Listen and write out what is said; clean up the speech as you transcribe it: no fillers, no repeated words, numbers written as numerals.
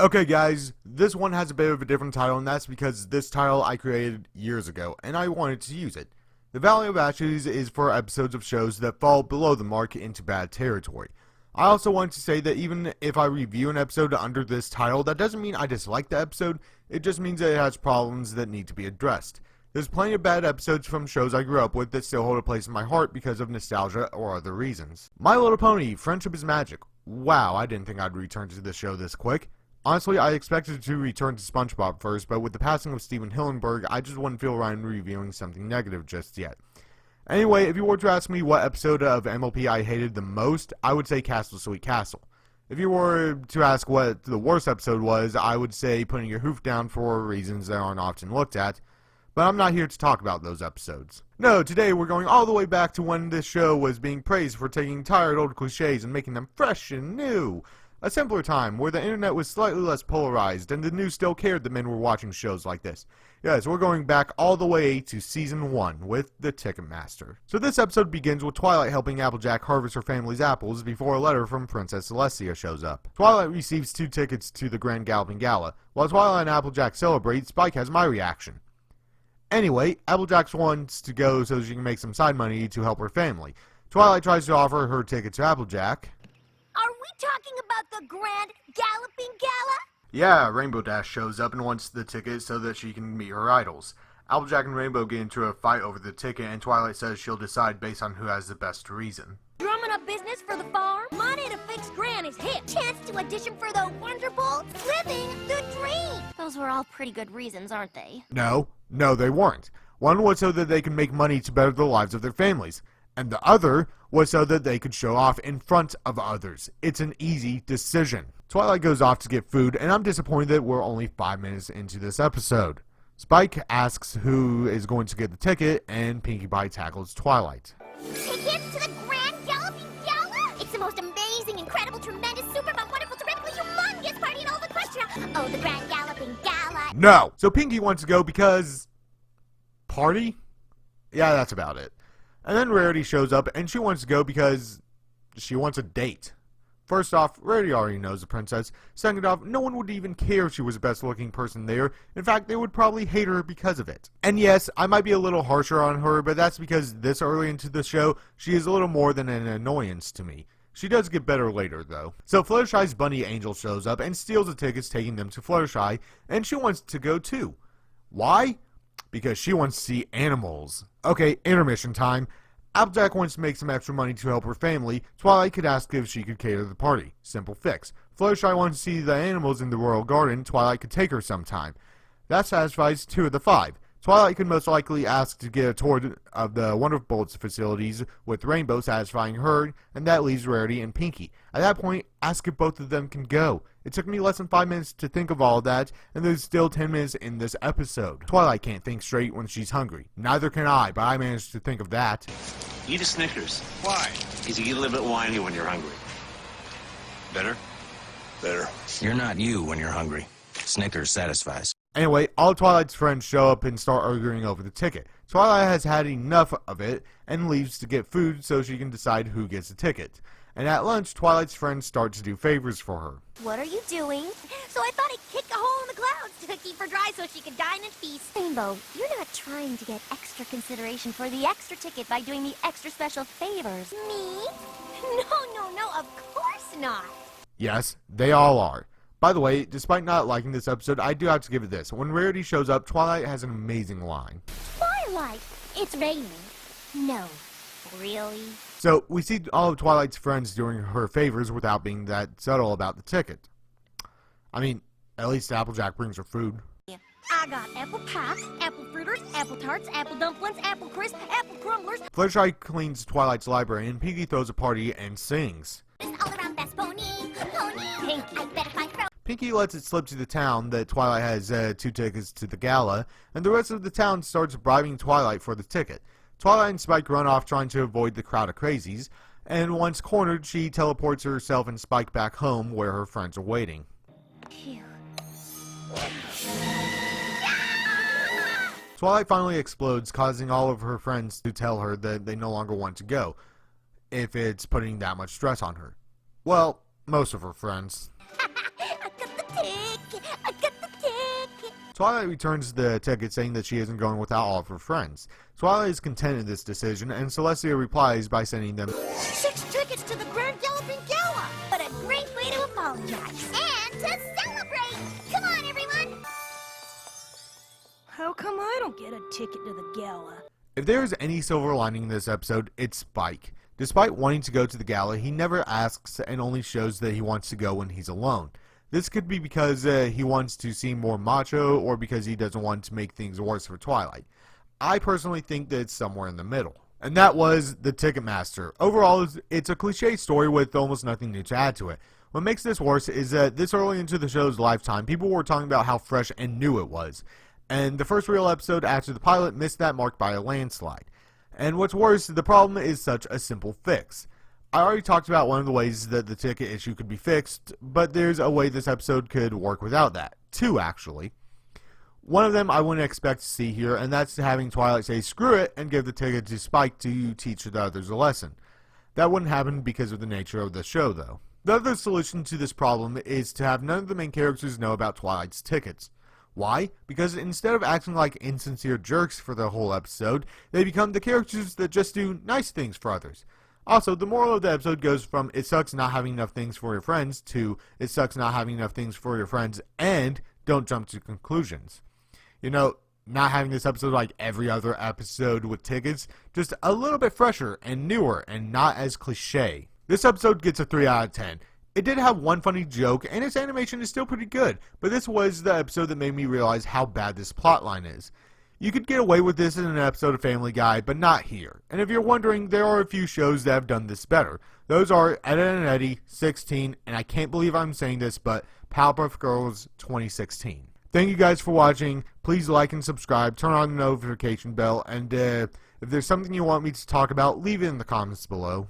Okay guys, this one has a bit of a different title, and that's because this title I created years ago, and I wanted to use it. The Valley of Ashes is for episodes of shows that fall below the mark into bad territory. I also want to say that even if I review an episode under this title, that doesn't mean I dislike the episode, it just means that it has problems that need to be addressed. There's plenty of bad episodes from shows I grew up with that still hold a place in my heart because of nostalgia or other reasons. My Little Pony, Friendship is Magic. Wow, I didn't think I'd return to this show this quick. Honestly, I expected to return to Spongebob first, but with the passing of Stephen Hillenburg, I just wouldn't feel right in reviewing something negative just yet. Anyway, if you were to ask me what episode of MLP I hated the most, I would say Castle Sweet Castle. If you were to ask what the worst episode was, I would say Putting Your Hoof Down for reasons that aren't often looked at, but I'm not here to talk about those episodes. No, today we're going all the way back to when this show was being praised for taking tired old cliches and making them fresh and new. A simpler time, where the internet was slightly less polarized, and the news still cared that men were watching shows like this. Yes, we're going back all the way to Season 1, with the Ticketmaster. So this episode begins with Twilight helping Applejack harvest her family's apples before a letter from Princess Celestia shows up. Twilight receives 2 tickets to the Grand Galloping Gala. While Twilight and Applejack celebrate, Spike has my reaction. Anyway, Applejack wants to go so she can make some side money to help her family. Twilight tries to offer her ticket to Applejack. Are we talking about the Grand Galloping Gala? Yeah, Rainbow Dash shows up and wants the ticket so that she can meet her idols. Applejack and Rainbow get into a fight over the ticket, and Twilight says she'll decide based on who has the best reason. Drumming up business for the farm? Money to fix Gran is hip. Chance to audition for the Wonder Bowl? Living the dream! Those were all pretty good reasons, aren't they? No, they weren't. One was so that they could make money to better the lives of their families, and the other was so that they could show off in front of others. It's an easy decision. Twilight goes off to get food, and I'm disappointed that we're only 5 minutes into this episode. Spike asks who is going to get the ticket, and Pinkie Pie tackles Twilight. Tickets to the Grand Galloping Gala? It's the most amazing, incredible, tremendous, super fun, wonderful, terrific, humongous party in all of Equestria. Oh, the Grand Galloping Gala. No! So Pinkie wants to go because... Party? Yeah, that's about it. And then Rarity shows up, and she wants to go because she wants a date. First off, Rarity already knows the princess. Second off, no one would even care if she was the best looking person there. In fact, they would probably hate her because of it. And yes, I might be a little harsher on her, but that's because this early into the show, she is a little more than an annoyance to me. She does get better later, though. So Fluttershy's bunny angel shows up and steals the tickets, taking them to Fluttershy, and she wants to go too. Why? Because she wants to see animals. Okay, intermission time. Applejack wants to make some extra money to help her family. Twilight could ask if she could cater the party. Simple fix. Fluttershy wants to see the animals in the royal garden. Twilight could take her sometime. That satisfies 2 of the 5. Twilight could most likely ask to get a tour of the Wonder Bolt's facilities, with Rainbow satisfying her, and that leaves Rarity and Pinkie. At that point, ask if both of them can go. It took me less than 5 minutes to think of all of that, and there's still 10 minutes in this episode. Twilight can't think straight when she's hungry. Neither can I, but I managed to think of that. Eat a Snickers. Why? Because you get a little bit whiny when you're hungry. Better? Better. You're not you when you're hungry. Snickers satisfies. Anyway, all Twilight's friends show up and start arguing over the ticket. Twilight has had enough of it and leaves to get food so she can decide who gets the ticket. And at lunch, Twilight's friends start to do favors for her. What are you doing? So I thought I'd kick a hole in the clouds to keep her dry so she could dine in peace. Rainbow, you're not trying to get extra consideration for the extra ticket by doing the extra special favors. Me? No, of course not. Yes, they all are. By the way, despite not liking this episode, I do have to give it this. When Rarity shows up, Twilight has an amazing line. Twilight, it's raining. No, really? So, we see all of Twilight's friends doing her favors without being that subtle about the ticket. I mean, at least Applejack brings her food. I got apple pie, apple fritters, apple tarts, apple dumplings, apple crisp, apple crumblers. Fluttershy cleans Twilight's library, and Pinkie throws a party and sings. All around best pony. I better find throw. Pinkie lets it slip to the town that Twilight has 2 tickets to the gala, and the rest of the town starts bribing Twilight for the ticket. Twilight and Spike run off trying to avoid the crowd of crazies, and once cornered, she teleports herself and Spike back home where her friends are waiting. Phew. Twilight finally explodes, causing all of her friends to tell her that they no longer want to go, if it's putting that much stress on her. Well, most of her friends. I got the ticket. I got the ticket. Twilight returns the ticket saying that she isn't going without all of her friends. Twilight is content in this decision, and Celestia replies by sending them 6 tickets to the Grand Galloping Gala. What a great way to apologize. And to celebrate. Come on, everyone. How come I don't get a ticket to the gala? If there is any silver lining in this episode, it's Spike. Despite wanting to go to the gala, he never asks and only shows that he wants to go when he's alone. This could be because he wants to seem more macho, or because he doesn't want to make things worse for Twilight. I personally think that it's somewhere in the middle. And that was The Ticketmaster. Overall, it's a cliche story with almost nothing new to add to it. What makes this worse is that this early into the show's lifetime, people were talking about how fresh and new it was. And the first real episode after the pilot missed that mark by a landslide. And what's worse, the problem is such a simple fix. I already talked about one of the ways that the ticket issue could be fixed, but there's a way this episode could work without that. 2, actually. One of them I wouldn't expect to see here, and that's having Twilight say screw it and give the ticket to Spike to teach the others a lesson. That wouldn't happen because of the nature of the show, though. The other solution to this problem is to have none of the main characters know about Twilight's tickets. Why? Because instead of acting like insincere jerks for the whole episode, they become the characters that just do nice things for others. Also, the moral of the episode goes from it sucks not having enough things for your friends to it sucks not having enough things for your friends, and don't jump to conclusions. You know, not having this episode like every other episode with tickets, just a little bit fresher and newer and not as cliche. This episode gets a 3 out of 10. It did have one funny joke, and its animation is still pretty good, but this was the episode that made me realize how bad this plotline is. You could get away with this in an episode of Family Guy, but not here. And if you're wondering, there are a few shows that have done this better. Those are Ed, Edd n Eddy, 16, and I can't believe I'm saying this, but Powerpuff Girls 2016. Thank you guys for watching. Please like and subscribe, turn on the notification bell, and if there's something you want me to talk about, leave it in the comments below.